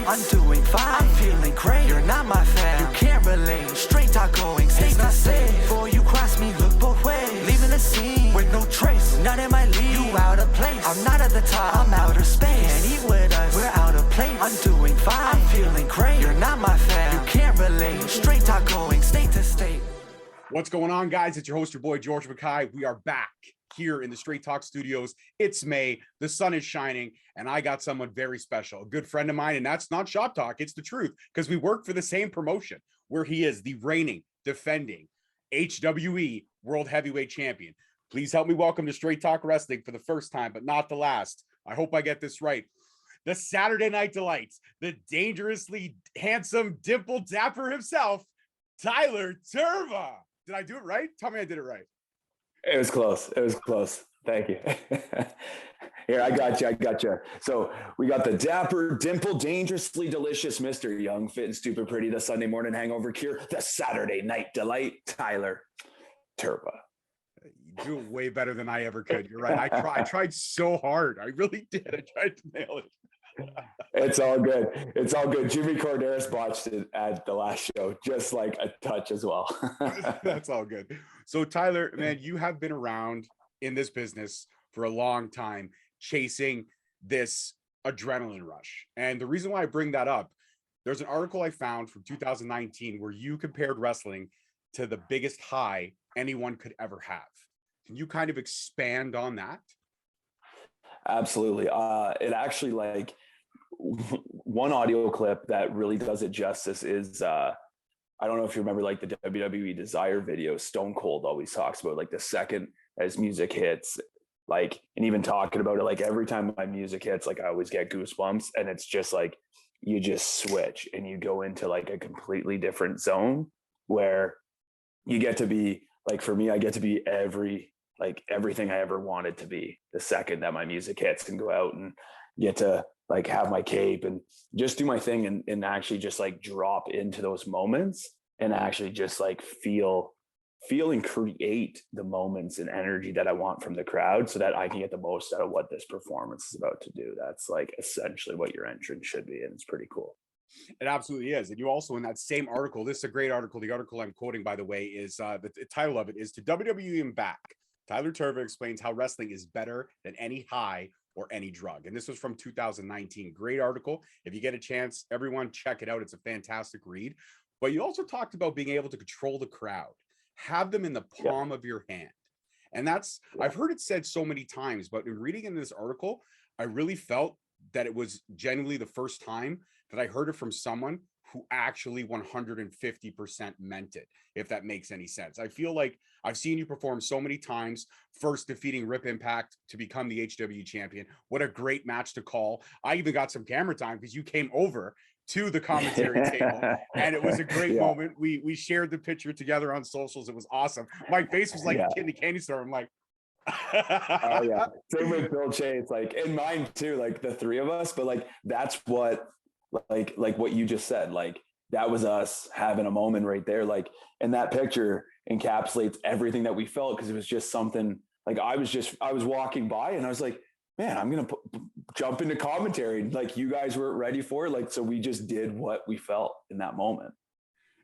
place. I'm doing fine, I'm feeling great. You're not my fan, you can't relate. Straight talk going, stays not safe. Before you cross me, look both ways. Leaving the scene with no trace, none in my league. You out of place, I'm not at the top, I'm outer space. Can't eat with us, we're out of place. I'm doing fine, I'm feeling great. You're not my fan, you can't relate. Straight talk going, state to state. What's going on, guys? It's your host, your boy, George Mackay. We are back here in the Straight Talk studios. It's May, the sun is shining, and I got someone very special, a good friend of mine, and that's not shop talk, it's the truth, because we work for the same promotion, where he is the reigning, defending HWE World Heavyweight Champion. Please help me welcome to Straight Talk Wrestling for the first time, but not the last. I hope I get this right. The Saturday Night Delights, the dangerously handsome, dimpled dapper himself, Tlyer Tirva. Did I do it right? Tell me I did it right. It was close. It was close. Thank you. Here, I got you. So we got the dapper, dimple, dangerously delicious Mr. Young, fit and stupid pretty, the Sunday morning hangover cure, the Saturday night delight, Tlyer Tirva. You do it way better than I ever could. You're right. I tried so hard. I really did. I tried to nail it. It's all good. It's all good. Jimmy Corderas botched it at the last show, just like a touch as well. That's all good. So Tlyer, man, you have been around in this business for a long time, chasing this adrenaline rush. And the reason why I bring that up, there's an article I found from 2019 where you compared wrestling to the biggest high anyone could ever have. Can you kind of expand on that? Absolutely. It actually, like, one audio clip that really does it justice is I don't know if you remember, like, the WWE Desire video. Stone Cold always talks about, like, the second as music hits, like, and even talking about it, like, every time my music hits, like, I always get goosebumps, and it's just like you just switch and you go into like a completely different zone where you get to be, like, for me, I get to be everything I ever wanted to be the second that my music hits, and go out and get to, like, have my cape and just do my thing and actually just, like, drop into those moments and actually just, like, feel and create the moments and energy that I want from the crowd so that I can get the most out of what this performance is about to do. That's, like, essentially what your entrance should be. And it's pretty cool. It absolutely is. And you also, in that same article, this is a great article. The article I'm quoting, by the way, is the title of it is "To WWE Back. Tlyer Tirva explains how wrestling is better than any high or any drug." And this was from 2019. Great article. If you get a chance, everyone check it out. It's a fantastic read. But you also talked about being able to control the crowd, have them in the palm of your hand. And that's, I've heard it said so many times, but in reading in this article, I really felt that it was genuinely the first time that I heard it from someone who actually 150% meant it, if that makes any sense. I feel like I've seen you perform so many times, first defeating Rip Impact to become the HWE champion. What a great match to call. I even got some camera time because you came over to the commentary table, and it was a great moment. We shared the picture together on socials. It was awesome. My face was like a kid in a candy store. I'm like, oh yeah. Same with Bill Chase, like, and mine too, like the three of us, but like that's what like what you just said, like that was us having a moment right there, like, and that picture encapsulates everything that we felt, because it was just something, like, I was walking by and I was like, man, I'm gonna jump into commentary, like you guys weren't ready for it, like, so we just did what we felt in that moment.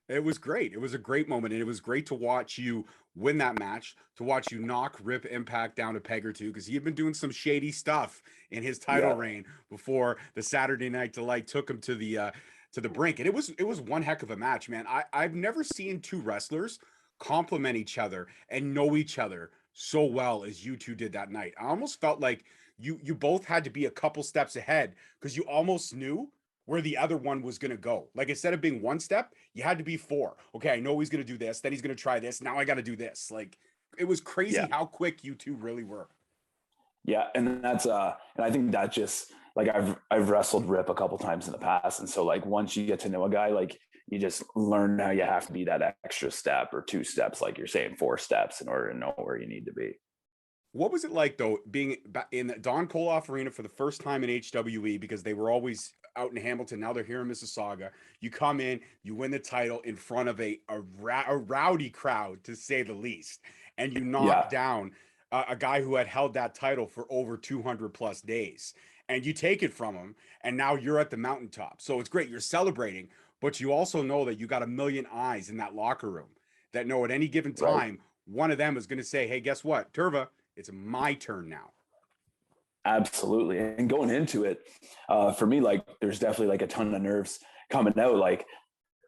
It was great. It was a great moment, and it was great to watch you win that match, to watch you knock Rip Impact down a peg or two, because he had been doing some shady stuff in his title reign before the Saturday Night Delight took him to the brink. And it was one heck of a match, man. I've never seen two wrestlers complement each other and know each other so well as you two did that night. I almost felt like you both had to be a couple steps ahead, because you almost knew where the other one was going to go. Like, instead of being one step, you had to be four. Okay, I know he's going to do this, then he's going to try this, now I got to do this. Like, it was crazy how quick you two really were. Yeah, and that's and I think that just, like, I've wrestled Rip a couple times in the past, and so, like, once you get to know a guy, like, you just learn how you have to be that extra step or two steps, like you're saying, 4 steps, in order to know where you need to be. What was it like, though, being in the Don Koloff Arena for the first time in HWE, because they were always out in Hamilton, now they're here in Mississauga. You come in, you win the title in front of a rowdy crowd, to say the least, and you knock down a guy who had held that title for over 200 plus days. and you take it from him, and now you're at the mountaintop. So it's great. You're celebrating, but you also know that you got a million eyes in that locker room that know at any given time, one of them is going to say, hey, guess what, Tirva, it's my turn now. Absolutely. And going into it, for me, like, there's definitely like a ton of nerves coming out. Like,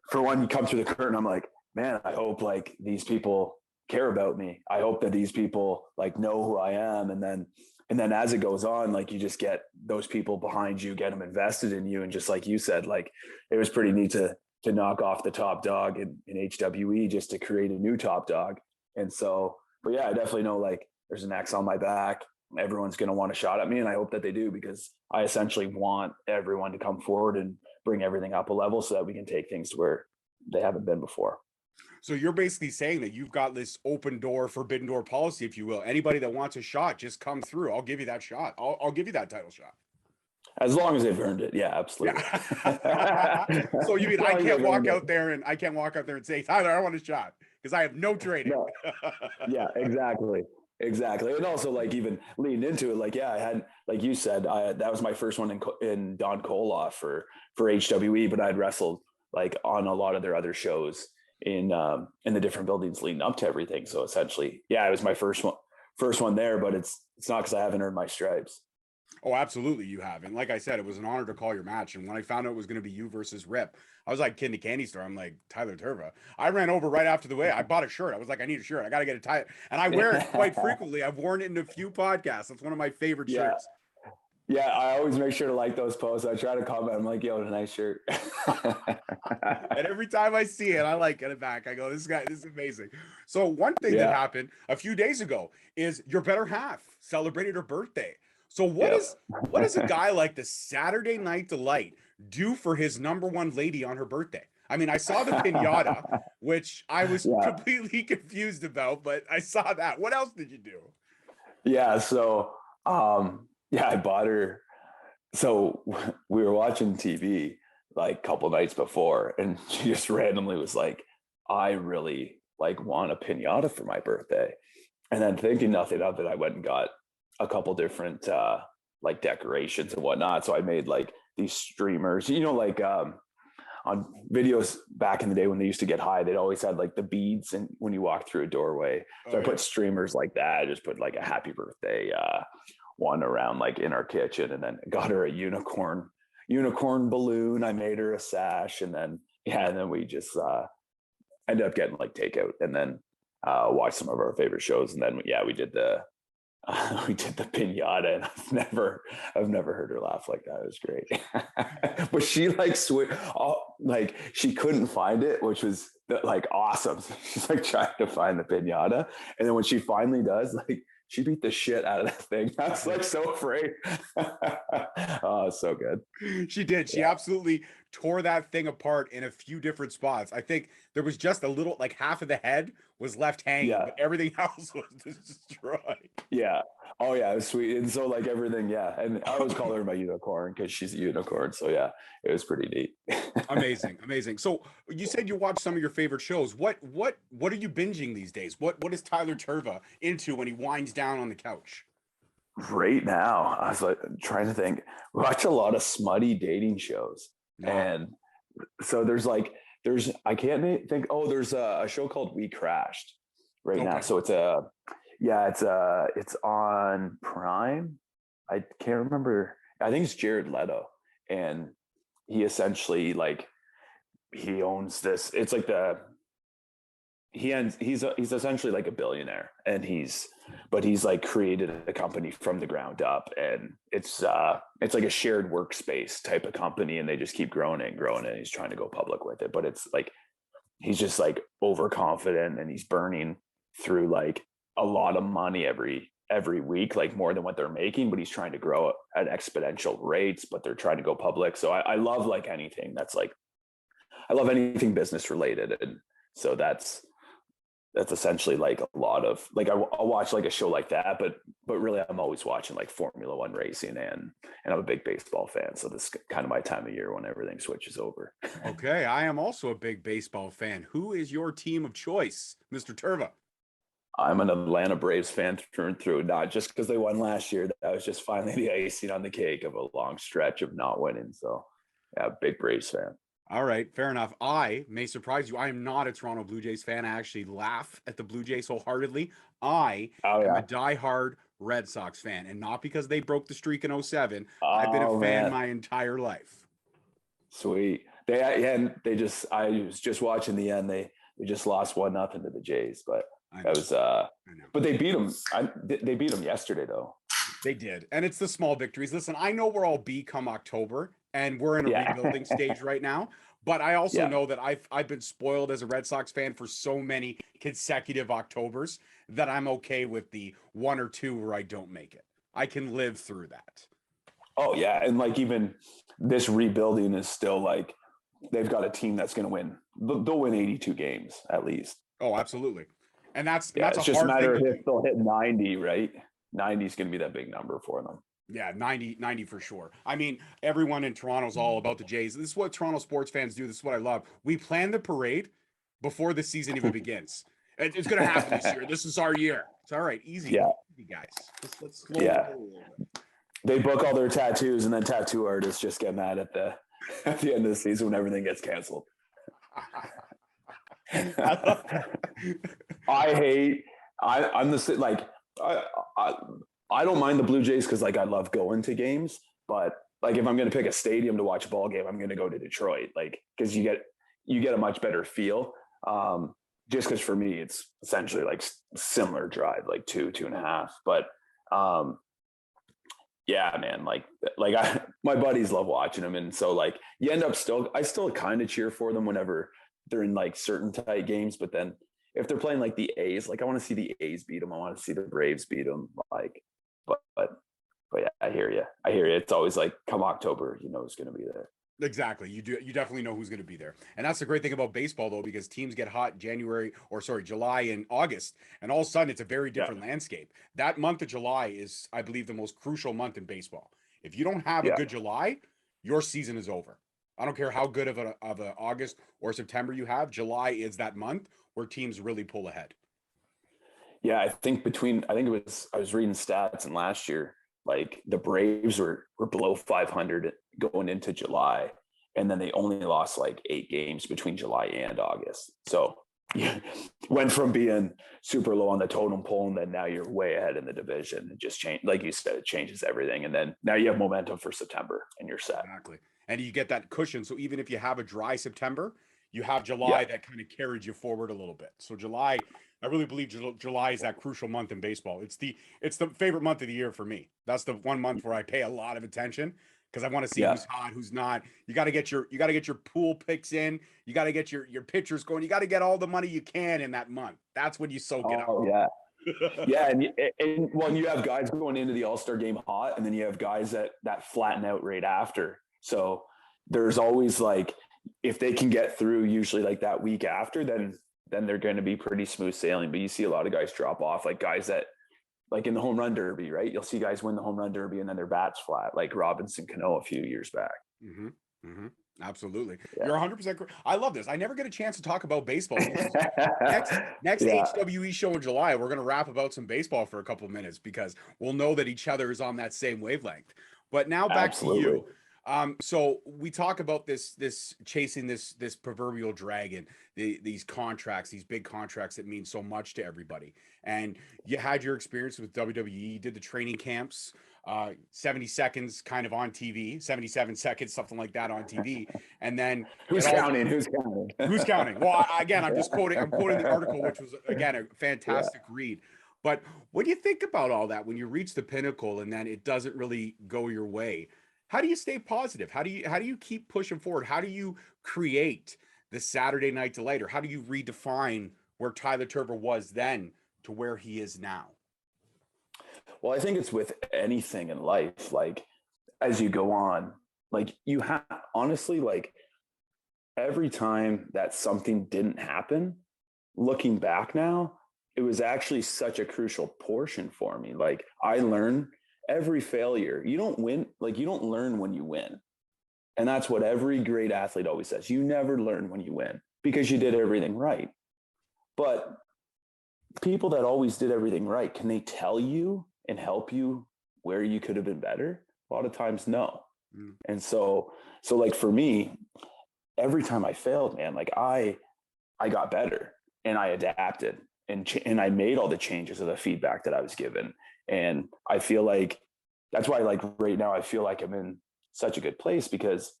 for one, you come through the curtain, I'm like, man, I hope like these people care about me. I hope that these people like know who I am. And then as it goes on, like, you just get those people behind you, get them invested in you. And just like you said, like, it was pretty neat to knock off the top dog in HWE just to create a new top dog. And so, but yeah, I definitely know like there's an X on my back. Everyone's going to want a shot at me. And I hope that they do, because I essentially want everyone to come forward and bring everything up a level so that we can take things to where they haven't been before. So you're basically saying that you've got this open door, forbidden door policy, if you will. Anybody that wants a shot, just come through. I'll give you that shot. I'll give you that title shot. As long as they've earned it. Yeah, absolutely. Yeah. So you mean I can't walk out there and say, Tyler, I want a shot, because I have no training. No. Yeah, exactly. Exactly. And also, like, even leading into it, like, yeah, I had, like you said, that was my first one in Don Koloff for HWE, but I'd wrestled like on a lot of their other shows in the different buildings leading up to everything. So essentially, yeah, it was my first one there, but it's not because I haven't earned my stripes. Oh, absolutely, you have. And like I said, it was an honor to call your match. And when I found out it was going to be you versus Rip, I was like kid in the candy store. I'm like, Tlyer Tirva. I ran over right after the way. I bought a shirt. I was like, I need a shirt. I got to get a tie. And I wear it quite frequently. I've worn it in a few podcasts. That's one of my favorite shirts. Yeah, I always make sure to like those posts. I try to comment. I'm like, yo, a nice shirt. And every time I see it, I like get it back. I go, this is amazing. So one thing that happened a few days ago is your better half celebrated her birthday. So what does a guy like the Saturday Night Delight do for his number one lady on her birthday? I mean, I saw the pinata, which I was completely confused about, but I saw that. What else did you do? Yeah, so I bought her. So we were watching TV like a couple nights before, and she just randomly was like, I really like want a pinata for my birthday. And then thinking nothing of it, I went and got a couple different like decorations and whatnot. So I made like these streamers, like on videos back in the day when they used to get high, they'd always had like the beads and when you walk through a doorway. So I put streamers like that. I just put like a happy birthday one around like in our kitchen, and then got her a unicorn balloon. I made her a sash, and then we just ended up getting like takeout, and then watched some of our favorite shows, and then we did the pinata, and I've never heard her laugh like that. It was great. But she like she couldn't find it, which was like awesome. So she's like trying to find the pinata, and then when she finally does, like, she beat the shit out of that thing. I was like so afraid. Oh, so good. She did. She absolutely tore that thing apart in a few different spots. I think there was just a little, like half of the head was left hanging, but everything else was destroyed. Yeah. Oh yeah, it was sweet. And so like everything, and I always call her my unicorn because she's a unicorn. So yeah, it was pretty neat. Amazing. So you said you watched some of your favorite shows. What are you binging these days? What is Tlyer Tirva into when he winds down on the couch? Right now, I was like trying to think. Watch a lot of smutty dating shows. Wow. And so there's I can't think. Oh, there's a show called We Crashed right now. So it's on Prime. I can't remember. I think it's Jared Leto, and he essentially he owns this. It's like he's essentially like a billionaire, and he's like created a company from the ground up, and it's like a shared workspace type of company, and they just keep growing and growing, and he's trying to go public with it. But it's like he's just like overconfident, and he's burning through like a lot of money every week, like more than what they're making, but he's trying to grow at exponential rates, but they're trying to go public. So I love like anything that's like, I love anything business related. And so that's essentially like a lot of like, I'll watch like a show like that, but really I'm always watching like Formula One racing, and I'm a big baseball fan. So this is kind of my time of year when everything switches over. Okay. I am also a big baseball fan. Who is your team of choice, Mr. Tirva? I'm an Atlanta Braves fan through and through, not just because they won last year. That was just finally the icing on the cake of a long stretch of not winning. So, yeah, big Braves fan. All right, fair enough. I may surprise you. I am not a Toronto Blue Jays fan. I actually laugh at the Blue Jays wholeheartedly. I am a diehard Red Sox fan, and not because they broke the streak in 07. I've been a fan my entire life. Sweet. I was just watching the end. They just lost 1-0 to the Jays, but that was but they beat them. They beat them yesterday though. They did. And it's the small victories. Listen, I know where I'll be come October, and we're in a rebuilding stage right now. But I also know that I've been spoiled as a Red Sox fan for so many consecutive Octobers that I'm okay with the 1 or 2 where I don't make it. I can live through that. Oh yeah, and like even this rebuilding is still like they've got a team that's going to win. They'll win 82 games at least. Oh, absolutely. And that's it's just a matter of if they'll hit 90, right? 90 is going to be that big number for them. Yeah, 90 for sure. I mean, everyone in Toronto's all about the Jays. This is what Toronto sports fans do. This is what I love. We plan the parade before the season even begins. It's going to happen this year. This is our year. It's all right. Easy, easy guys. Let's slow it a little bit. They book all their tattoos, and then tattoo artists just get mad at the end of the season when everything gets canceled. I don't mind the Blue Jays because like I love going to games, but like if I'm going to pick a stadium to watch a ball game, I'm going to go to Detroit, like because you get a much better feel. Just because for me it's essentially like similar drive, like 2.5, but yeah, man, like my buddies love watching them, and so like you end up I still kind of cheer for them whenever they're in like certain tight games, but then if they're playing like the A's, like I want to see the A's beat them. I want to see the Braves beat them. Like, but yeah, I hear you. It's always like come October, you know who's going to be there. Exactly. You definitely know who's going to be there. And that's the great thing about baseball though, because teams get hot July and August, and all of a sudden it's a very different landscape. That month of July is, I believe, the most crucial month in baseball. If you don't have a good July, your season is over. I don't care how good of a August or September you have. July is that month where teams really pull ahead. Yeah, I think I was reading stats, and last year, like the Braves were below 500 going into July, and then they only lost like 8 games between July and August. So you went from being super low on the totem pole, and then now you're way ahead in the division. It just changed, like you said, it changes everything. And then now you have momentum for September, and you're set. Exactly. And you get that cushion. So even if you have a dry September, you have July that kind of carried you forward a little bit. So July, I really believe July is that crucial month in baseball. It's the favorite month of the year for me. That's the one month where I pay a lot of attention because I want to see who's hot, who's not. You got to get your pool picks in. You got to get your pitchers going. You got to get all the money you can in that month. That's when you soak it up. Yeah. Yeah, and when you have guys going into the All-Star game hot, and then you have guys that flatten out right after. So there's always like, if they can get through usually like that week after, then they're going to be pretty smooth sailing. But you see a lot of guys drop off, like guys that like in the home run derby, right? You'll see guys win the home run derby and then their bat's flat, like Robinson Cano a few years back. Mm-hmm. Mm-hmm. Absolutely. Yeah. You're 100% correct. I love this. I never get a chance to talk about baseball. Next HWE show in July, we're going to rap about some baseball for a couple of minutes because we'll know that each other is on that same wavelength. But now back to you. So we talk about this chasing this proverbial dragon, these contracts, these big contracts that mean so much to everybody. And you had your experience with WWE, you did the training camps, 70 seconds kind of on TV, 77 seconds, something like that on TV. And then who's counting? Well, again, I'm quoting the article, which was again a fantastic read. But what do you think about all that when you reach the pinnacle and then it doesn't really go your way? How do you stay positive? How do you keep pushing forward? How do you create the Saturday night delight, or how do you redefine where Tlyer Tirva was then to where he is now? Well, I think it's with anything in life, like as you go on, like you have honestly, like every time that something didn't happen, looking back now, it was actually such a crucial portion for me. Like I learned every failure. You don't win, like you don't learn when you win. And that's what every great athlete always says. You never learn when you win because you did everything right. But people that always did everything right, can they tell you and help you where you could have been better? A lot of times, no. And so like for me, every time I failed, man, like I got better and I adapted and I made all the changes of the feedback that I was given. And I feel like that's why, like right now, I feel like I'm in such a good place, because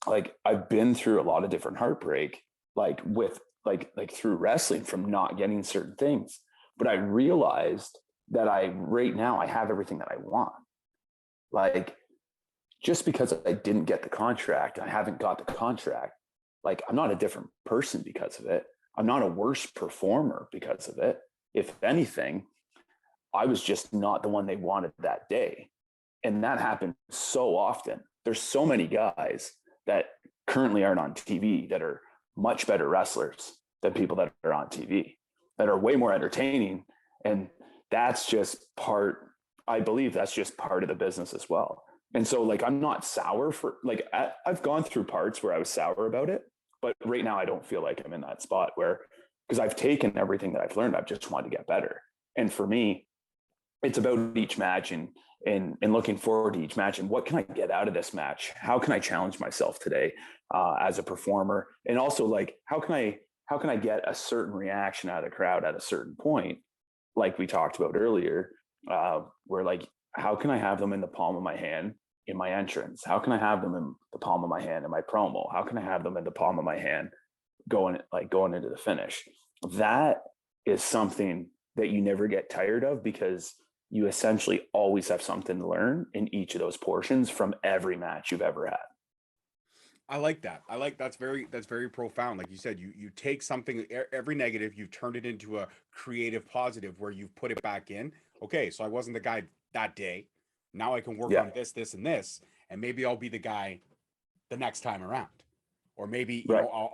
like I've been through a lot of different heartbreak, like with like through wrestling, from not getting certain things. But I realized that right now I have everything that I want. Like, just because I didn't get the contract, I haven't got the contract, like I'm not a different person because of it. I'm not a worse performer because of it. If anything, I was just not the one they wanted that day. And that happened so often. There's so many guys that currently aren't on TV that are much better wrestlers than people that are on TV, that are way more entertaining. And that's just I believe that's just part of the business as well. And so like, I'm not sour for, like, I've gone through parts where I was sour about it, but right now I don't feel like I'm in that spot where, because I've taken everything that I've learned, I've just wanted to get better. And for me, it's about each match and looking forward to each match. And what can I get out of this match? How can I challenge myself today as a performer? And also like, how can I get a certain reaction out of the crowd at a certain point? Like we talked about earlier, where like, how can I have them in the palm of my hand in my entrance? How can I have them in the palm of my hand in my promo? How can I have them in the palm of my hand going into the finish? That is something that you never get tired of, because you essentially always have something to learn in each of those portions from every match you've ever had. I like that. That's very profound. Like you said, you take something, every negative, you've turned it into a creative positive where you've put it back in. Okay, so I wasn't the guy that day. Now I can work on this, and this, and maybe I'll be the guy the next time around. Or maybe, you know,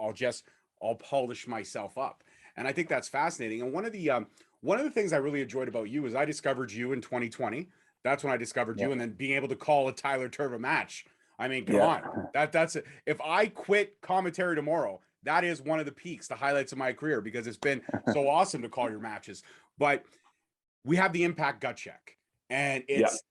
I'll polish myself up. And I think that's fascinating. And one of the things I really enjoyed about you is I discovered you in 2020. That's when I discovered you, and then being able to call a Tlyer Tirva match. I mean, come on. That's it. If I quit commentary tomorrow, that is one of the peaks, the highlights of my career, because it's been so awesome to call your matches. But we have the Impact Gut Check, and it's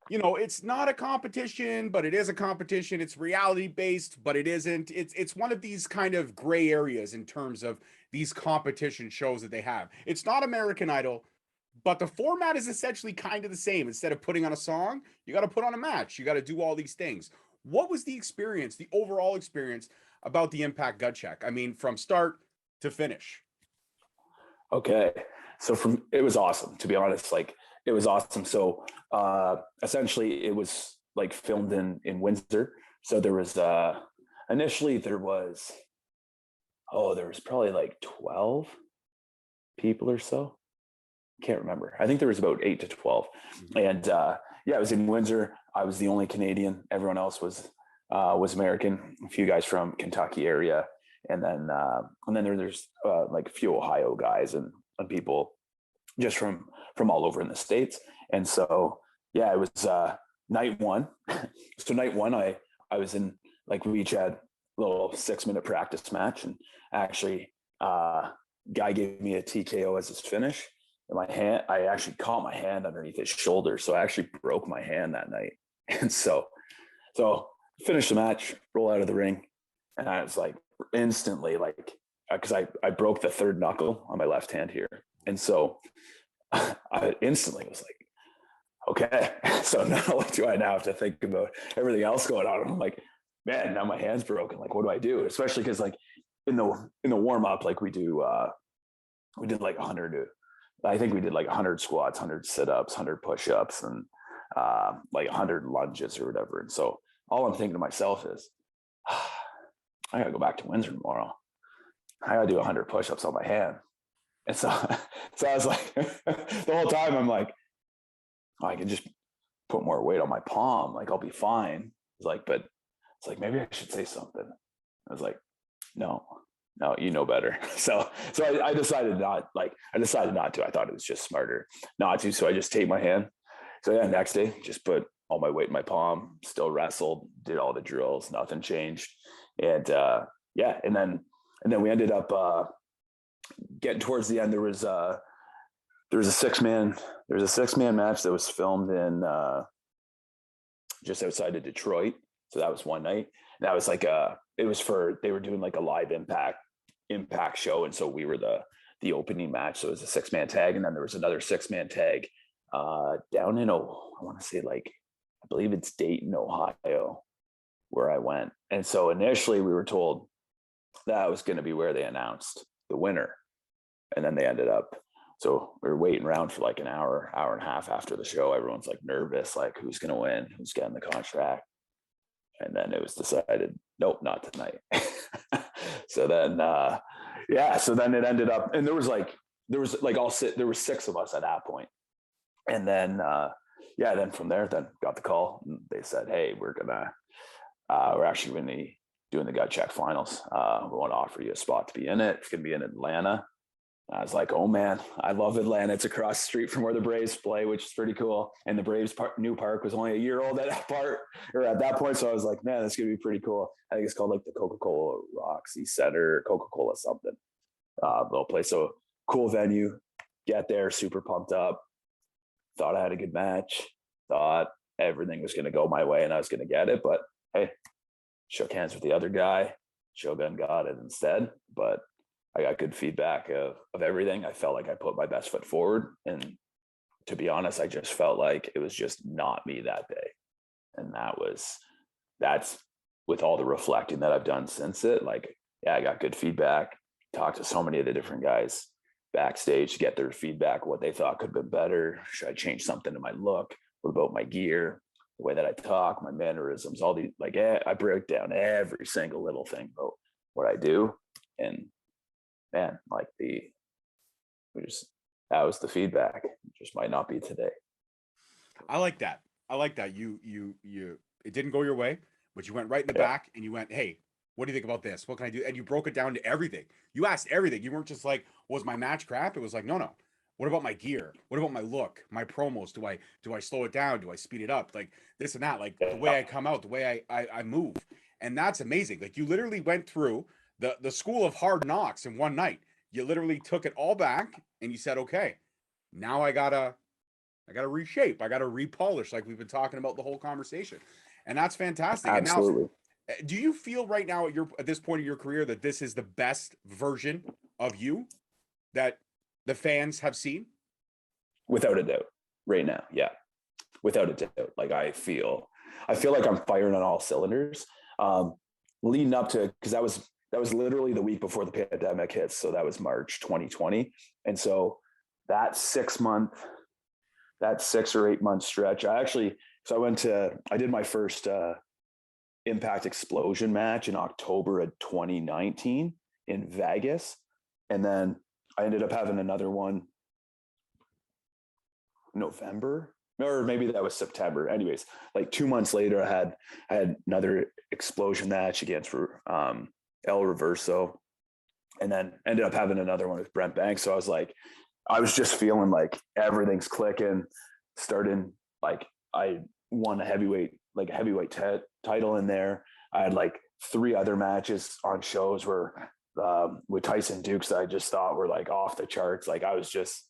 you know, it's not a competition, but it is a competition. It's reality based, but it isn't. It's one of these kind of gray areas in terms of these competition shows that they have. It's not American Idol, but the format is essentially kind of the same. Instead of putting on a song, you got to put on a match. You got to do all these things. What was the experience, the overall experience about the Impact Gut Check? I mean, from start to finish. Okay. So it was awesome, to be honest. Like, it was awesome. So essentially it was like filmed in Windsor. So there was initially there was probably like 12 people or so. Can't remember. I think there was about 8 to 12. And it was in Windsor. I was the only Canadian. Everyone else was American. A few guys from Kentucky area, and then there's like a few Ohio guys and people just from all over in the States. And so it was night one. So night one, I was in, like, we each had a little 6-minute practice match, and actually guy gave me a TKO as his finish. And my hand, I actually caught my hand underneath his shoulder, so I actually broke my hand that night. And so finished the match, roll out of the ring, and I was like instantly, like, because I broke the third knuckle on my left hand here. And so I instantly was like, okay, so now what do I now have to think about everything else going on? And I'm like, man, now my hand's broken. Like, what do I do? Especially because, like, in the warm up, like we did like 100. I think we did like 100 squats, 100 sit-ups, 100 push-ups, and like 100 lunges or whatever. And so all I'm thinking to myself is, I gotta go back to Windsor tomorrow. I gotta do 100 push-ups on my hand. And so I was like, the whole time I'm like, I can just put more weight on my palm. Like, I'll be fine. It's like, but it's like, maybe I should say something. I was like, no, you know better. So I decided not to. I thought it was just smarter not to. So I just taped my hand. So next day, just put all my weight in my palm, still wrestled, did all the drills, nothing changed. And and then we ended up getting towards the end. There was There was a six-man match that was filmed in just outside of Detroit. So that was one night. And that was like they were doing like a live impact show. And so we were the opening match. So it was a 6-man tag. And then there was another 6-man tag down in, I want to say like, I believe it's Dayton, Ohio, where I went. And so initially we were told that was going to be where they announced the winner. And then they ended up, so we were waiting around for like an hour and a half after the show. Everyone's like nervous, like who's going to win, who's getting the contract. And then it was decided, nope, not tonight. So then, so then it ended up, and there was 6 of us at that point. And then, then from there, then got the call and they said, hey, we're actually going to be doing the gut check finals. We want to offer you a spot to be in it. It's going to be in Atlanta. I was like, oh man, I love Atlanta. It's across the street from where the Braves play, which is pretty cool. And the Braves new park was only a year old at that point. So I was like, man, that's going to be pretty cool. I think it's called like the Coca-Cola Roxy Center, Coca-Cola something, little place. So cool venue, get there, super pumped up. Thought I had a good match, thought everything was going to go my way and I was going to get it. But hey, shook hands with the other guy. Shogun got it instead. But I got good feedback of everything. I felt like I put my best foot forward. And to be honest, I just felt like it was just not me that day. And that's with all the reflecting that I've done since it. Like, yeah, I got good feedback, talked to so many of the different guys backstage to get their feedback, what they thought could have been better. Should I change something to my look? What about my gear, the way that I talk, my mannerisms, all these, like, I break down every single little thing about what I do. And man, like that was the feedback. It just might not be today. I like that. You it didn't go your way, but you went right in the back and you went, hey, what do you think about this? What can I do? And you broke it down to everything. You asked everything. You weren't just like, was my match crap? It was like, no. What about my gear? What about my look, my promos? Do I slow it down? Do I speed it up? Like this and that, like the way I come out, the way I move. And that's amazing. Like you literally went through the school of hard knocks in one night. You literally took it all back and you said, okay, now I gotta reshape. I gotta repolish, like we've been talking about the whole conversation. And that's fantastic. Absolutely. And now, do you feel right now at this point of your career that this is the best version of you that the fans have seen? Without a doubt. Right now. Yeah. Without a doubt. Like I feel like I'm firing on all cylinders. Leading up to, because that was literally the week before the pandemic hit. So that was March 2020. And so that 6 or 8 month stretch, I did my first Impact Explosion match in October of 2019 in Vegas. And then I ended up having another one November, or maybe that was September. Anyways, like 2 months later, I had another Explosion match against El Reverso, and then ended up having another one with Brent Banks. So I was just feeling like everything's clicking, starting, like I won a heavyweight title in there. I had like 3 other matches on shows where with Tyson Dukes that I just thought were like off the charts. Like I was just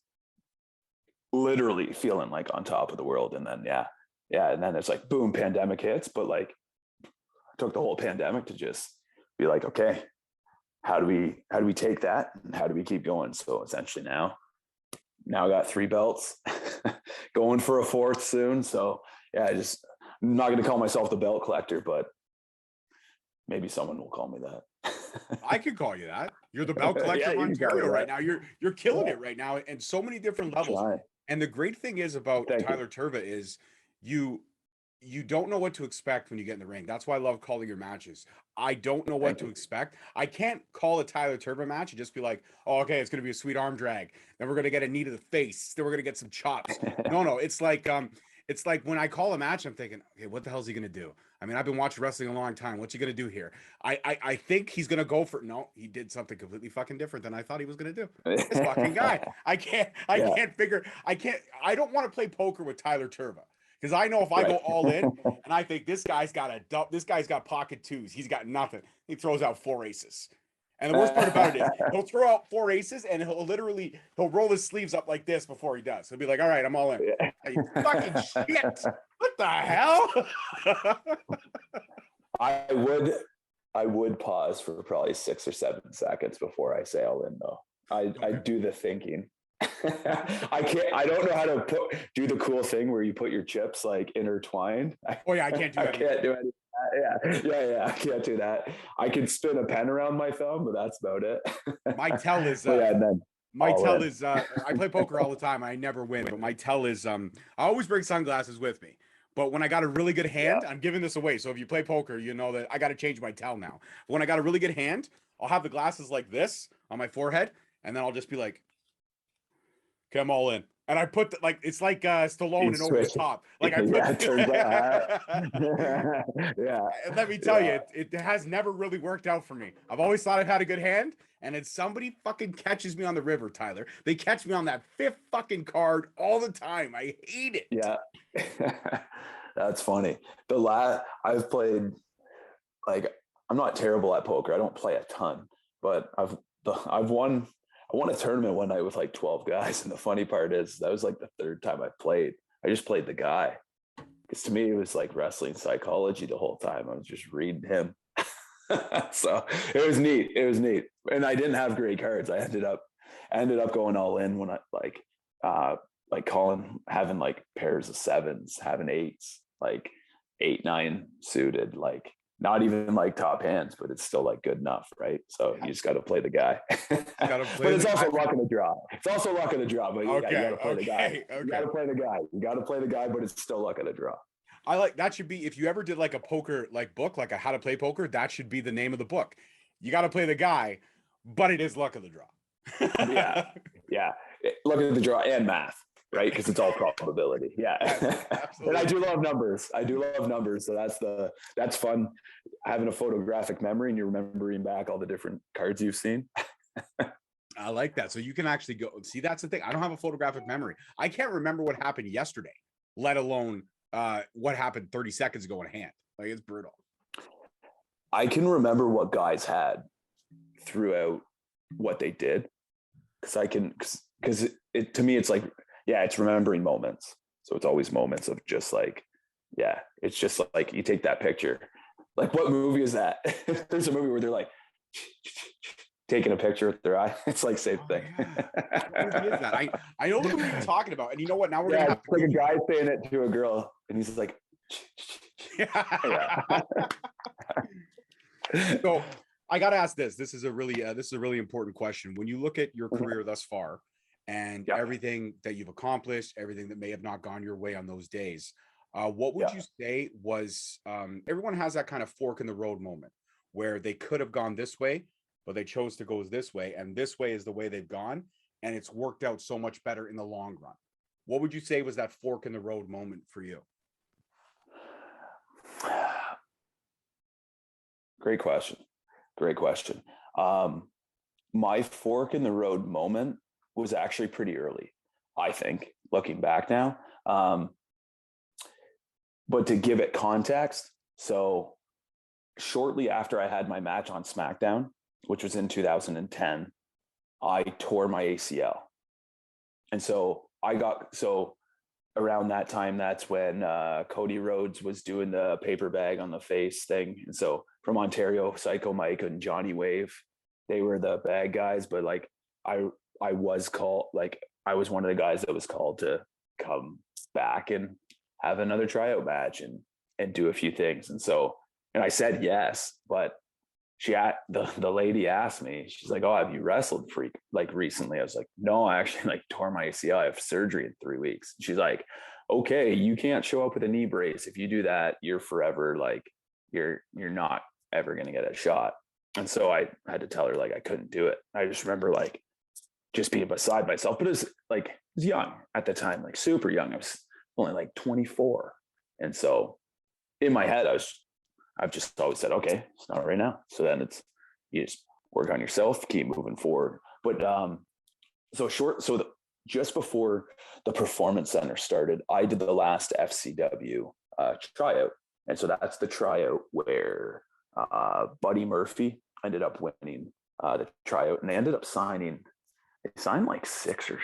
literally feeling like on top of the world. And then, and then it's like, boom, pandemic hits. But like I took the whole pandemic to just be like, okay, how do we take that and how do we keep going? So essentially now I got 3 belts, going for a 4th soon. So yeah, I'm not going to call myself the belt collector, but maybe someone will call me that. I could call you that. You're the belt collector of Ontario right now. You're killing it right now in so many different levels. And the great thing is about Tlyer Tirva is you don't know what to expect when you get in the ring. That's why I love calling your matches. I don't know what to expect. I can't call a Tlyer Tirva match and just be like, oh, okay, it's going to be a sweet arm drag. Then we're going to get a knee to the face. Then we're going to get some chops. No. It's like when I call a match, I'm thinking, okay, what the hell is he going to do? I mean, I've been watching wrestling a long time. What's he going to do here? I think he's going to go for, no, he did something completely fucking different than I thought he was going to do. This fucking guy. I don't want to play poker with Tlyer Tirva. Because I know if I go all in and I think this guy's got pocket 2s, he's got nothing. He throws out 4 aces. And the worst part about it is he'll throw out 4 aces and he'll roll his sleeves up like this before he does. He'll be like, all right, I'm all in. Yeah. You fucking shit. What the hell? I would pause for probably 6 or 7 seconds before I say all in though. I do the thinking. I don't know how to do the cool thing where you put your chips like intertwined. Oh yeah, I can't do that. I can't do any. Yeah. I can't do that. I can spin a pen around my thumb, but that's about it. My tell is I play poker all the time. I never win, but my tell is I always bring sunglasses with me. But when I got a really good hand, I'm giving this away. So if you play poker, you know that I got to change my tell now. When I got a really good hand, I'll have the glasses like this on my forehead, and then I'll just be like, okay, I'm all in. And I put it's like Stallone and Over the Top. Like I put yeah. And let me tell you, it has never really worked out for me. I've always thought I've had a good hand, and it's somebody fucking catches me on the river, Tyler. They catch me on that 5th fucking card all the time. I hate it. Yeah. That's funny. I've played, like, I'm not terrible at poker. I don't play a ton, but I've won. I won a tournament one night with like 12 guys. And the funny part is that was like the 3rd time I played. I just played the guy. Because to me, it was like wrestling psychology the whole time. I was just reading him. So it was neat. And I didn't have great cards. I ended up going all in when I like calling, having like pairs of 7s, having 8s, like 8, 9 suited, like not even like top hands, but it's still like good enough, right? So you just got to play the guy. But it's also luck of the draw. It's also luck of the draw, but you got to play the guy. You got to play the guy. You got to play the guy, but it's still luck of the draw. I like that. Should be, if you ever did like a poker like book, like a how to play poker, that should be the name of the book. You got to play the guy, but it is luck of the draw. Yeah. Luck of the draw and math. Right, because it's all probability. Yeah, and I do love numbers. So that's fun, having a photographic memory and you're remembering back all the different cards you've seen. I like that. So you can actually go see. That's the thing. I don't have a photographic memory. I can't remember what happened yesterday, let alone what happened 30 seconds ago in a hand. Like, it's brutal. I can remember what guys had throughout what they did, because it to me it's like. Yeah, it's remembering moments. So it's always moments of just like, yeah, it's just like you take that picture. Like, what movie is that? There's a movie where they're like taking a picture with their eye. It's like same thing. Yeah. What movie is that? I know the movie you're talking about. And you know what? Now we're gonna have to like a guy saying it to a girl, and he's like, yeah. So I gotta ask this. This is a really important question. When you look at your career thus far, and everything that you've accomplished, everything that may have not gone your way on those days, what would you say was, everyone has that kind of fork in the road moment where they could have gone this way, but they chose to go this way, and this way is the way they've gone, and it's worked out so much better in the long run. What would you say was that fork in the road moment for you? Great question. My fork in the road moment was actually pretty early, I think, looking back now. But to give it context, so shortly after I had my match on SmackDown, which was in 2010, I tore my ACL. And so around that time, that's when Cody Rhodes was doing the paper bag on the face thing. And so from Ontario, Psycho Mike and Johnny Wave, they were the bad guys, but like I was called, like I was one of the guys that was called to come back and have another tryout match and do a few things. And I said yes, but the lady asked me, she's like, "Oh, have you wrestled recently?" I was like, "No, I actually tore my ACL. I have surgery in 3 weeks." She's like, "Okay, you can't show up with a knee brace. If you do that, you're forever you're not ever going to get a shot." And so I had to tell her I couldn't do it. I just remember just being beside myself, but it was young at the time, super young. I was only 24. And so in my head, I've just always said, okay, it's not right now. So then you just work on yourself, keep moving forward. But just before the Performance Center started, I did the last FCW tryout. And so that's the tryout where Buddy Murphy ended up winning to try out, and they ended up signing. They signed like six or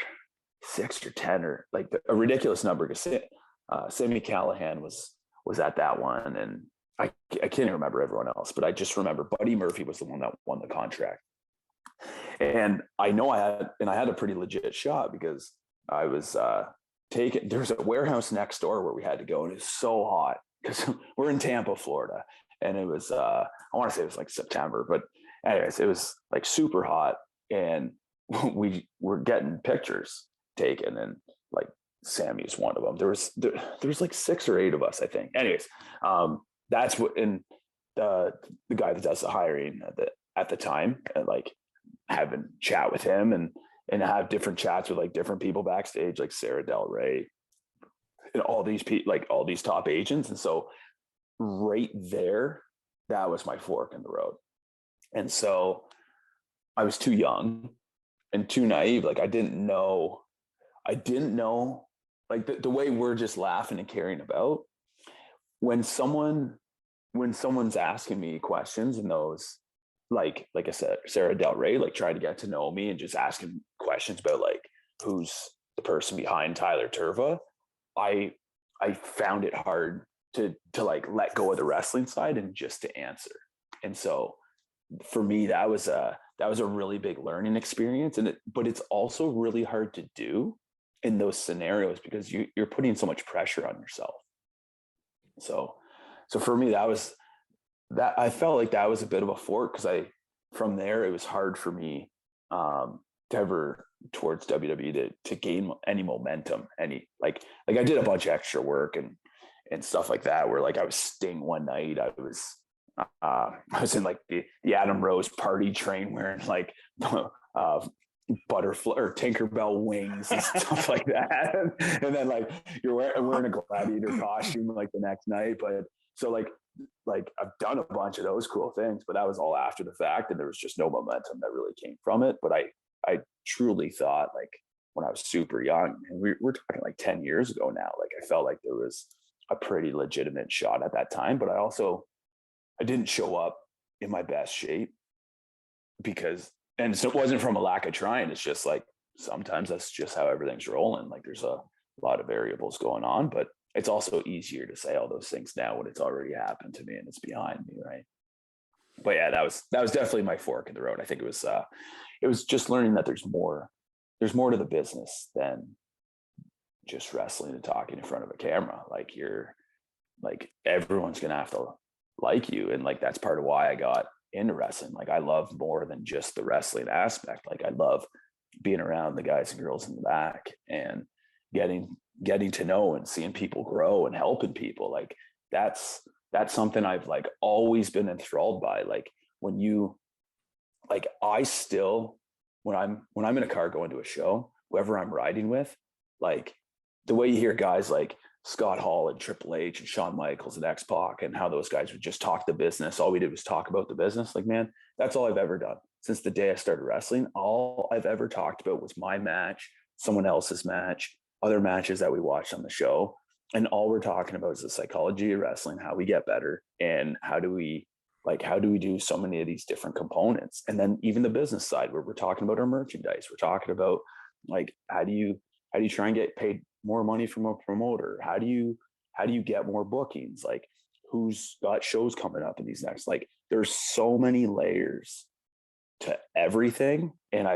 10 or like a ridiculous number, because Sammy Callahan was at that one, and I can't even remember everyone else, but I just remember Buddy Murphy was the one that won the contract. And I know I had a pretty legit shot, because I was there's a warehouse next door where we had to go, and it was so hot because we're in Tampa, Florida, and it was I want to say it was like September, but anyways, it was like super hot, and we were getting pictures taken, and like Sammy's one of them. There was like 6 or 8 of us, I think. Anyways, that's what, and the guy that does the hiring at the time, and like having chat with him and have different chats with like different people backstage, like Sarah Del Rey and all these people, like all these top agents. And so right there, that was my fork in the road. And so I was too young and too naive. Like I didn't know like the way we're just laughing and caring about when someone's asking me questions, and those, like I said, Sarah Del Rey, like trying to get to know me and just asking questions about like who's the person behind Tlyer Tirva. I found it hard to like let go of the wrestling side and just to answer. And so for me, that was a really big learning experience. But it's also really hard to do in those scenarios, because you're putting so much pressure on yourself. So for me, that I felt like that was a bit of a fork, because from there, it was hard for me to ever towards WWE to gain any momentum, like I did a bunch of extra work and stuff like that, where like I was Sting one night. I was in like the Adam Rose party train wearing like butterfly or Tinkerbell wings and stuff like that, and then like you're wearing a gladiator costume like the next night. But so like I've done a bunch of those cool things, but that was all after the fact, and there was just no momentum that really came from it. But I truly thought, like when I was super young, and we're talking like 10 years ago now, like I felt like there was a pretty legitimate shot at that time. But I didn't show up in my best shape, and so it wasn't from a lack of trying. It's just like sometimes that's just how everything's rolling. Like there's a lot of variables going on, but it's also easier to say all those things now when it's already happened to me and it's behind me, right? But yeah, that was definitely my fork in the road. I think it was just learning that there's more to the business than just wrestling and talking in front of a camera. Like everyone's gonna have to like you, and like that's part of why I got into wrestling. Like I love more than just the wrestling aspect. Like I love being around the guys and girls in the back and getting to know and seeing people grow and helping people. Like that's something I've like always been enthralled by. Like when I still, when I'm in a car going to a show, whoever I'm riding with, like the way you hear guys like Scott Hall and Triple H and Shawn Michaels and X-Pac, and how those guys would just talk the business. All we did was talk about the business. Like, man, that's all I've ever done since the day I started wrestling. All I've ever talked about was my match, someone else's match, other matches that we watched on the show. And all we're talking about is the psychology of wrestling, how we get better, and how do we do so many of these different components. And then even the business side, where we're talking about our merchandise, we're talking about like, how do you try and get paid more money from a promoter? How do you get more bookings? Like who's got shows coming up in these next, like there's so many layers to everything. And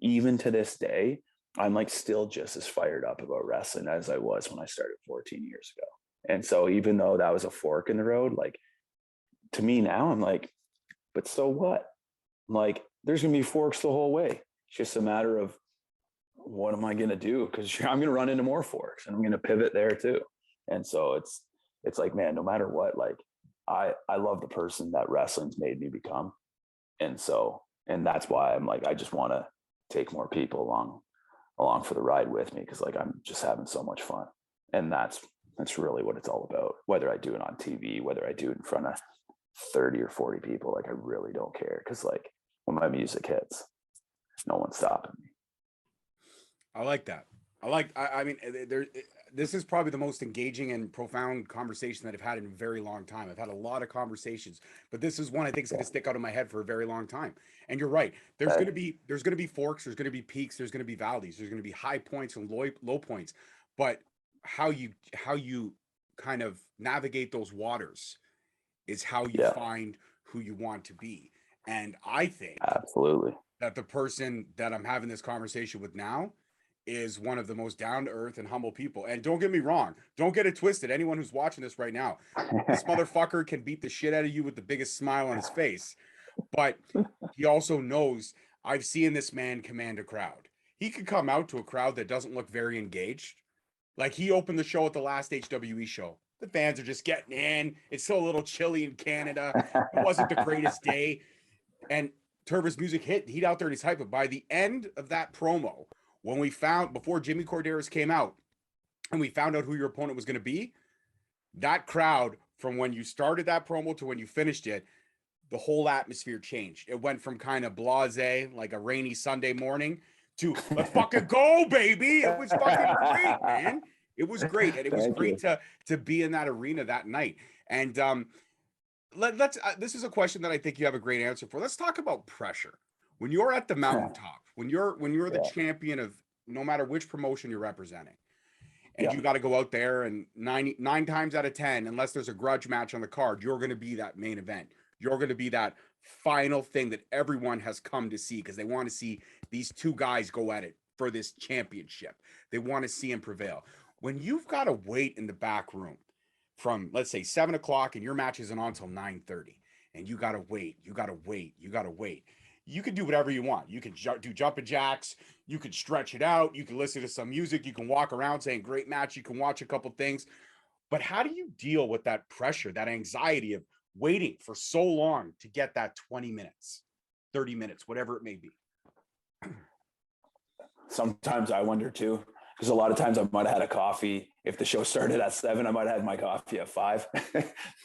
even to this day, I'm like still just as fired up about wrestling as I was when I started 14 years ago. And so even though that was a fork in the road, like to me now, I'm like, but so what? I'm like, there's going to be forks the whole way. It's just a matter of what am I going to do? Because I'm going to run into more forks and I'm going to pivot there too. And so it's like, man, no matter what, like I love the person that wrestling's made me become. And that's why I'm like, I just want to take more people along for the ride with me, because like I'm just having so much fun. And that's really what it's all about. Whether I do it on TV, whether I do it in front of 30 or 40 people, like I really don't care, because like when my music hits, no one's stopping me. I like that. I mean, this is probably the most engaging and profound conversation that I've had in a very long time. I've had a lot of conversations, but this is one I think is going to stick out in my head for a very long time. And you're right. There's going to be forks. There's going to be peaks. There's going to be valleys. There's going to be high points and low points. But how you kind of navigate those waters is how you find who you want to be. And I think absolutely that the person that I'm having this conversation with now is one of the most down-to-earth and humble people. And don't get me wrong, don't get it twisted. Anyone who's watching this right now, this motherfucker can beat the shit out of you with the biggest smile on his face. But he also knows, I've seen this man command a crowd. He could come out to a crowd that doesn't look very engaged. Like, he opened the show at the last HWE show. The fans are just getting in. It's still a little chilly in Canada. It wasn't the greatest day. And Tirva's music hit. He'd out there and he's hype. But by the end of that promo, when we found, before Jimmy Corderas came out and we found out who your opponent was going to be, that crowd, from when you started that promo to when you finished it, the whole atmosphere changed. It went from kind of blasé, like a rainy Sunday morning, to let's fucking go, baby. It was fucking great, man. It was great. And it was great to be in that arena that night. And let's this is a question that I think you have a great answer for. Let's talk about pressure. When you're at the mountaintop, when you're the champion of no matter which promotion you're representing, and you got to go out there and 9 times out of 10, unless there's a grudge match on the card, you're going to be that main event. You're going to be that final thing that everyone has come to see because they want to see these two guys go at it for this championship. They want to see him prevail. When you've got to wait in the back room from, let's say, 7 o'clock and your match isn't on until 9:30, and you got to wait, you got to wait. You can do whatever you want. You can do jumping jacks. You can stretch it out. You can listen to some music. You can walk around saying great match. You can watch a couple things. But how do you deal with that pressure, that anxiety of waiting for so long to get that 20 minutes, 30 minutes, whatever it may be? Sometimes I wonder too, because a lot of times I might have had a coffee. If the show started at 7, I might have had my coffee at 5.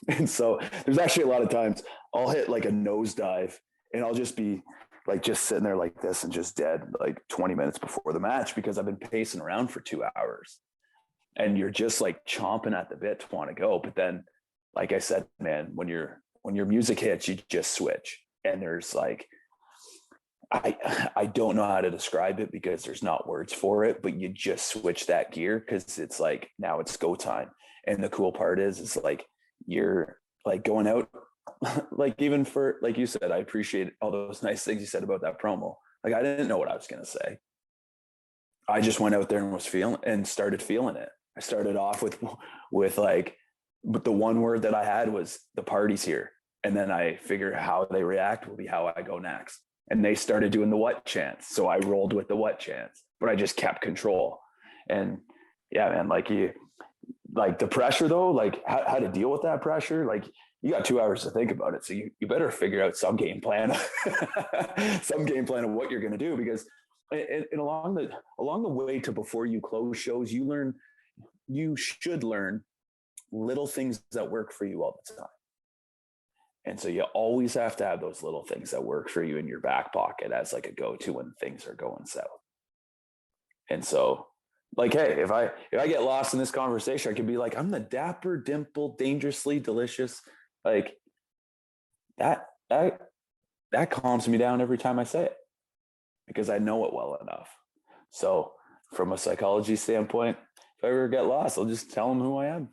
And so there's actually a lot of times I'll hit like a nosedive and I'll just be like just sitting there like this and just dead like 20 minutes before the match because I've been pacing around for 2 hours. And you're just like chomping at the bit to want to go. But then, like I said, man, when your music hits, you just switch. And there's like, I don't know how to describe it because there's not words for it, but you just switch that gear because it's like, now it's go time. And the cool part is like, you're like going out, like even for, like you said, I appreciate all those nice things you said about that promo. Like, I didn't know what I was going to say. I just went out there and started feeling it. I started off with like, but the one word that I had was the party's here. And then I figured how they react will be how I go next. And they started doing the what chants. So I rolled with the what chants, but I just kept control. And yeah, man, like the pressure though, like how to deal with that pressure. Like, you got 2 hours to think about it. So you better figure out some game plan, some game plan of what you're going to do, because and along the way to before you close shows, you should learn little things that work for you all the time. And so you always have to have those little things that work for you in your back pocket as like a go-to when things are going south. And so, like, hey, if I get lost in this conversation, I could be like, I'm the dapper, dimpled, dangerously delicious. Like that calms me down every time I say it because I know it well enough. So from a psychology standpoint, if I ever get lost, I'll just tell them who I am.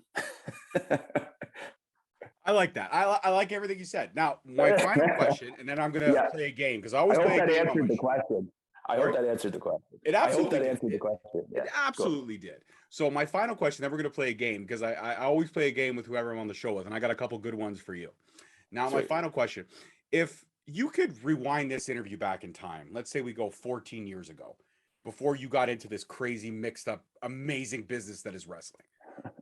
I like that. I like everything you said. Now, my final question, and then I'm going to play a game because I always play a game. I hope that answered the question. I hope that answered the question. It absolutely answered the question. Yeah, it absolutely did. So my final question, then we're going to play a game because I always play a game with whoever I'm on the show with, and I got a couple good ones for you. Now, my final question, if you could rewind this interview back in time, let's say we go 14 years ago, before you got into this crazy, mixed up, amazing business that is wrestling,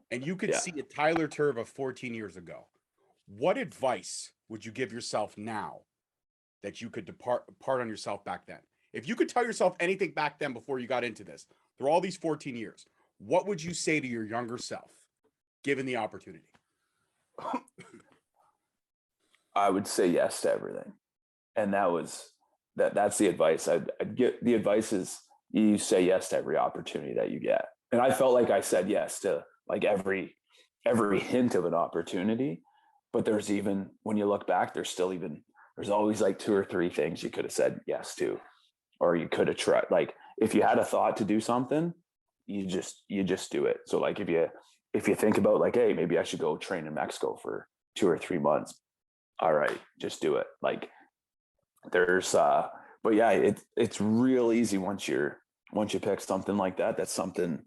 and you could see a Tlyer Tirva 14 years ago, what advice would you give yourself now that you could depart on yourself back then? If you could tell yourself anything back then before you got into this, through all these 14 years, what would you say to your younger self, given the opportunity? I would say yes to everything. And that's the advice. I'd get. The advice is you say yes to every opportunity that you get. and I felt like I said yes to like every hint of an opportunity. But there's, even when you look back, there's always like 2 or 3 things you could have said yes to, or you could have tried. Like if you had a thought to do something, you just do it. So like if you think about like, hey, maybe I should go train in Mexico for 2 or 3 months. All right, just do it. Like there's but yeah, it's real easy once you pick something like that. That's something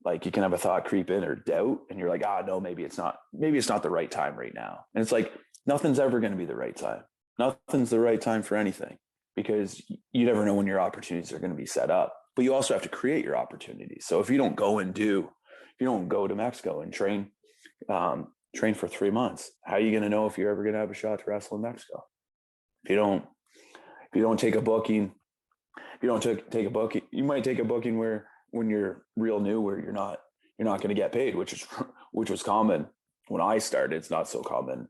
like you can have a thought creep in or doubt, and you're like, no, maybe it's not the right time right now. And it's like, nothing's ever going to be the right time. Nothing's the right time for anything, because you never know when your opportunities are going to be set up, but you also have to create your opportunities. So if you don't go to Mexico and train for 3 months, how are you going to know if you're ever going to have a shot to wrestle in Mexico? If you don't take a booking, you might take a booking where, when you're real new, where you're not going to get paid, which was common when I started. It's not so common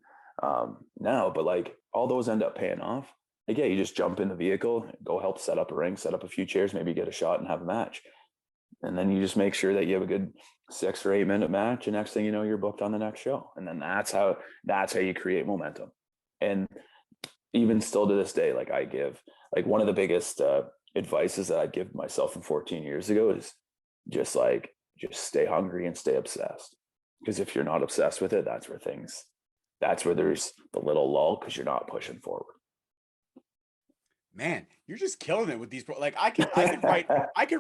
now, but like all those end up paying off. Like, yeah, you just jump in the vehicle, go help set up a ring, set up a few chairs, maybe get a shot and have a match. And then you just make sure that you have a good 6 or 8 minute match. And next thing you know, you're booked on the next show. And then that's how you create momentum. And even still to this day, like I give, like one of the biggest advices that I'd give myself from 14 years ago is just stay hungry and stay obsessed. Because if you're not obsessed with it, that's where there's the little lull, because you're not pushing forward. Man, you're just killing it with these. Like I could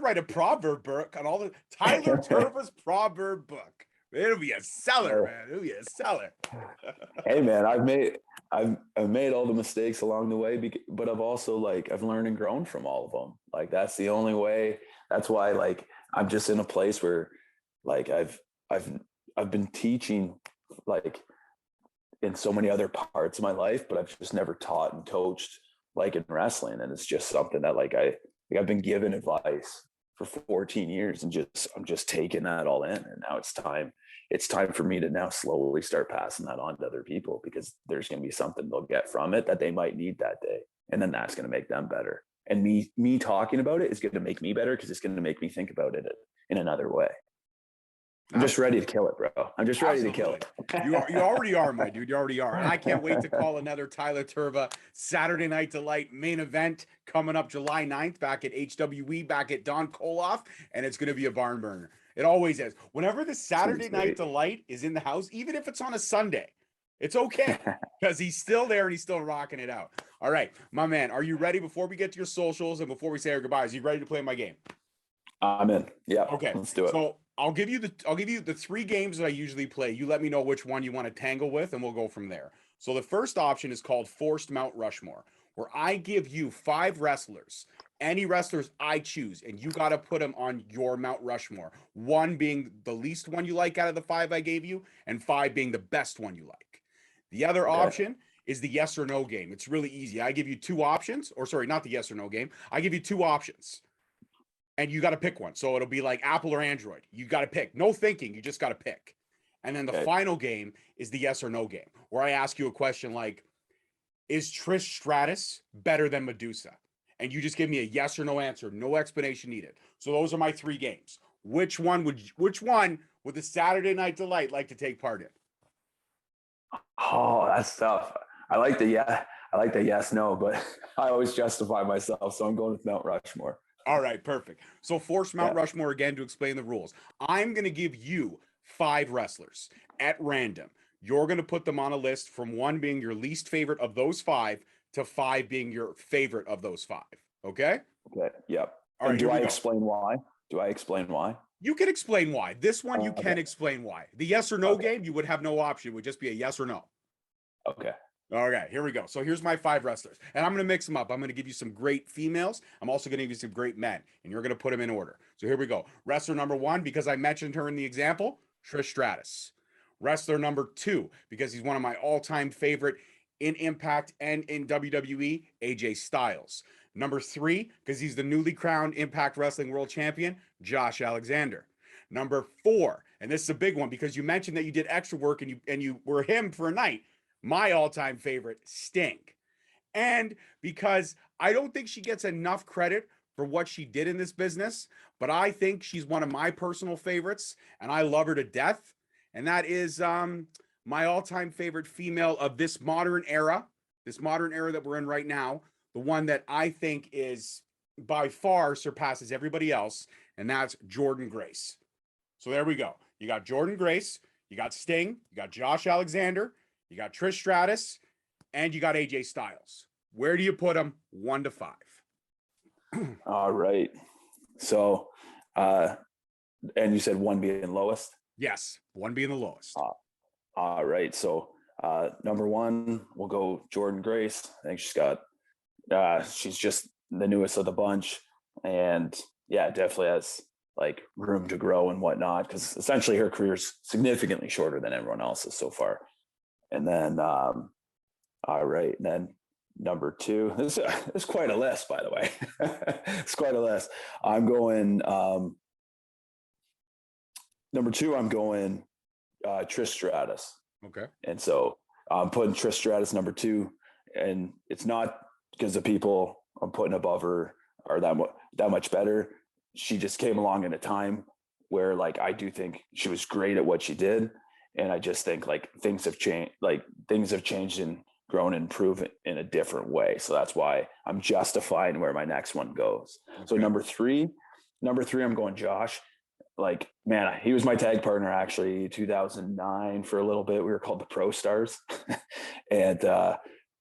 write a proverb book on all the Tyler Tirva's proverb book. It'll be a seller, man. It'll be a seller. Hey, man, I've made all the mistakes along the way, but I've learned and grown from all of them. Like that's the only way. That's why, like, I'm just in a place where, like, I've been teaching, like, in so many other parts of my life, but I've just never taught and coached like in wrestling. And it's just something that I've been given advice for 14 years, and I'm just taking that all in. And now it's time for me to now slowly start passing that on to other people, because there's going to be something they'll get from it that they might need that day. And then that's going to make them better. And me talking about it is going to make me better, because it's going to make me think about it in another way. I'm just ready to kill it, bro. I'm just ready to kill it. You already are, my dude. You already are. And I can't wait to call another Tyler Tirva Saturday Night Delight main event coming up July 9th back at HWE, back at Don Koloff. And it's going to be a barn burner. It always is. Whenever the Saturday Night Delight is in the house, even if it's on a Sunday, it's okay, because he's still there and he's still rocking it out. All right, my man, are you ready? Before we get to your socials and before we say our goodbyes, are you ready to play my game? I'm in. Yeah. Okay. Let's do it. So I'll give you the 3 games that I usually play. You let me know which one you want to tangle with, and we'll go from there. So the first option is called Forced Mount Rushmore, where I give you 5 wrestlers, any wrestlers I choose, and you got to put them on your Mount Rushmore. 1 being the least one you like out of the 5 I gave you, and 5 being the best one you like. The other option is the yes or no game. It's really easy. I give you 2 options, or sorry, not the yes or no game. I give you 2 options, and you got to pick one. So it'll be like Apple or Android. You got to pick. No thinking. You just got to pick. And then the final game is the yes or no game, where I ask you a question like, is Trish Stratus better than Medusa? And you just give me a yes or no answer. No explanation needed. So those are my 3 games. Which one would the Saturday Night Delight like to take part in? Oh, that's tough. I like the yes, no, but I always justify myself. So I'm going with Mount Rushmore. All right, perfect. So force Mount Rushmore again to explain the rules. I'm going to give you 5 wrestlers at random. You're going to put them on a list from 1 being your least favorite of those 5 to 5 being your favorite of those 5. Okay? Okay. Yep. All right. Do I explain why? You can explain why. This one, you can explain why. The yes or no game, you would have no option. It would just be a yes or no. Okay. All right, here we go. So here's my 5 wrestlers, and I'm going to mix them up. I'm going to give you some great females. I'm also going to give you some great men, and you're going to put them in order. So here we go. Wrestler number 1, because I mentioned her in the example, Trish Stratus. Wrestler number 2, because he's one of my all-time favorite in Impact and in WWE, AJ Styles. Number 3, because he's the newly crowned Impact Wrestling World Champion, Josh Alexander. Number 4, and this is a big one because you mentioned that you did extra work and you were him for a night. My all-time favorite, Sting. And because I don't think she gets enough credit for what she did in this business, but I think she's one of my personal favorites, and I love her to death. And that is my all-time favorite female of this modern era that we're in right now. The one that I think is by far surpasses everybody else, and that's Jordynne Grace. So there we go. You got Jordynne Grace, you got Sting, you got Josh Alexander, you got Trish Stratus, and you got AJ Styles. Where do you put them 1 to 5? All right. So, and you said 1 being lowest? Yes, 1 being the lowest. All right. So, number 1, we'll go Jordynne Grace. I think she's just the newest of the bunch. And yeah, definitely has like room to grow and whatnot, because essentially her career is significantly shorter than everyone else's so far. And then, all right. And then number 2, this is quite a list, by the way. It's quite a list. I'm going, number 2, I'm going Trish Stratus. Okay. And so I'm putting Trish Stratus number 2, and it's not because the people I'm putting above her are that much better. She just came along in a time where like I do think she was great at what she did, and I just think like things have changed and grown and improved in a different way. So that's why I'm justifying where my next one goes. Okay. So number three, I'm going Josh. Like, man, he was my tag partner actually 2009 for a little bit. We were called the Pro Stars. And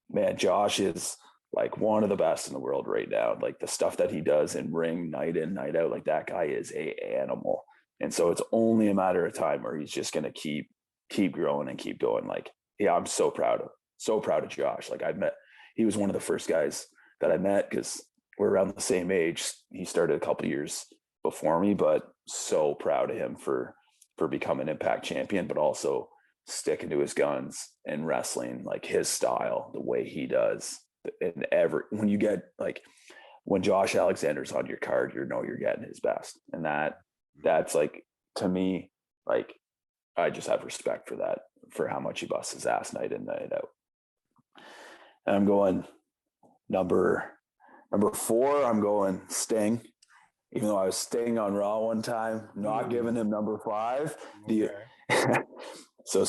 man, Josh is like one of the best in the world right now. Like the stuff that he does in ring night in, night out, like that guy is a animal. And so it's only a matter of time where he's just going to keep growing and keep going. Like, yeah, I'm so proud of Josh. Like he was one of the first guys that I met because we're around the same age. He started a couple of years before me, but so proud of him for becoming Impact champion, but also sticking to his guns and wrestling, like his style, the way he does. And when you get like, when Josh Alexander's on your card, you're getting his best. And that's like, to me, like, I just have respect for that, for how much he busts his ass night in, night out. And I'm going number 4, I'm going Sting. Even though I was Sting on Raw one time, not giving him number 5. Okay. So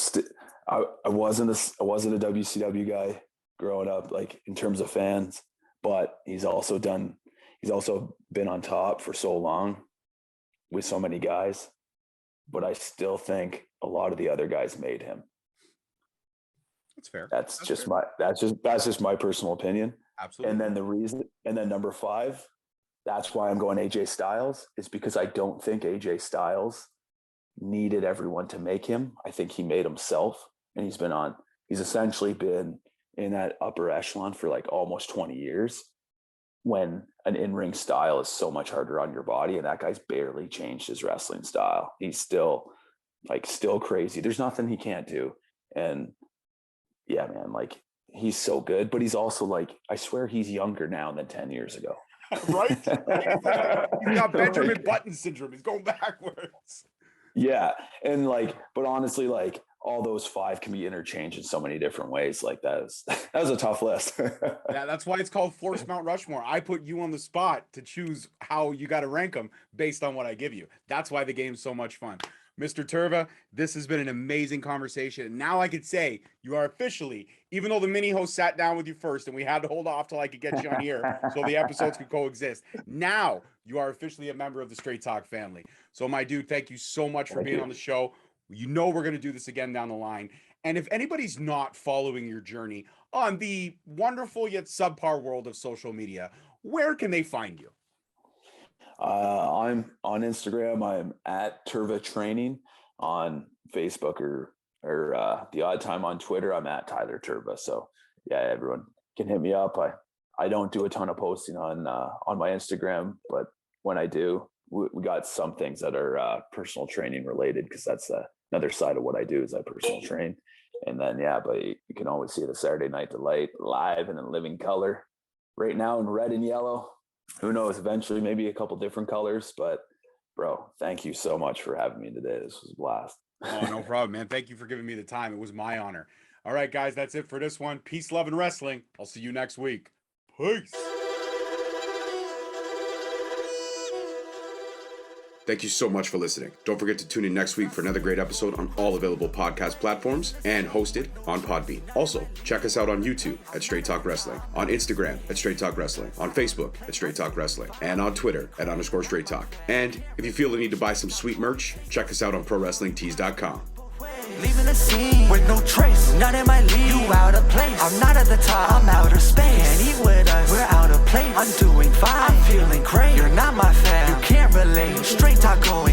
I wasn't a WCW guy growing up, like in terms of fans, but he's also been on top for so long with so many guys. But I still think a lot of the other guys made him. That's fair. That's just my personal opinion. Absolutely. And then number 5, that's why I'm going AJ Styles, is because I don't think AJ Styles needed everyone to make him. I think he made himself, and he's essentially been in that upper echelon for like almost 20 years, when an in-ring style is so much harder on your body, and that guy's barely changed his wrestling style. He's still crazy. There's nothing he can't do. And yeah, man, like he's so good, but he's also like, I swear he's younger now than 10 years ago. Right? He's got Benjamin Button syndrome. He's going backwards. Yeah. And like, but honestly, like all those 5 can be interchanged in so many different ways. Like that was a tough list. Yeah, that's why it's called Force Mount Rushmore. I put you on the spot to choose how you got to rank them based on what I give you. That's why the game's so much fun. Mr. Tirva, this has been an amazing conversation. And now I could say you are officially, even though the mini host sat down with you first and we had to hold off till I could get you on here so the episodes could coexist. Now you are officially a member of the Straight Talk family. So my dude, thank you so much for being on the show. You know we're going to do this again down the line. And if anybody's not following your journey on the wonderful yet subpar world of social media, where can they find you? I'm on Instagram. I'm at Tirva Training. On Facebook or the odd time on Twitter, I'm at Tlyer Tirva. So yeah, everyone can hit me up. I don't do a ton of posting on my Instagram, but when I do, we got some things that are personal training related, because that's another side of what I do is I personal train. And then but you can always see the Saturday Night Delight live and in living color. Right now in red and yellow. Who knows? Eventually, maybe a couple different colors. But bro, thank you so much for having me today. This was a blast. Oh, no problem, man. Thank you for giving me the time. It was my honor. All right, guys, that's it for this one. Peace, love, and wrestling. I'll see you next week. Peace. Thank you so much for listening. Don't forget to tune in next week for another great episode on all available podcast platforms and hosted on Podbean. Also, check us out on YouTube at Straight Talk Wrestling, on Instagram at Straight Talk Wrestling, on Facebook at Straight Talk Wrestling, and on Twitter at _Straight Talk. And if you feel the need to buy some sweet merch, check us out on ProWrestlingTees.com. Leaving the scene with no trace, not in my league. You out of place. I'm not at the top, I'm outer space. Can't eat with us, we're out of place. I'm doing fine, I'm feeling great. You're not my fan, you can't relate. Straight talk going.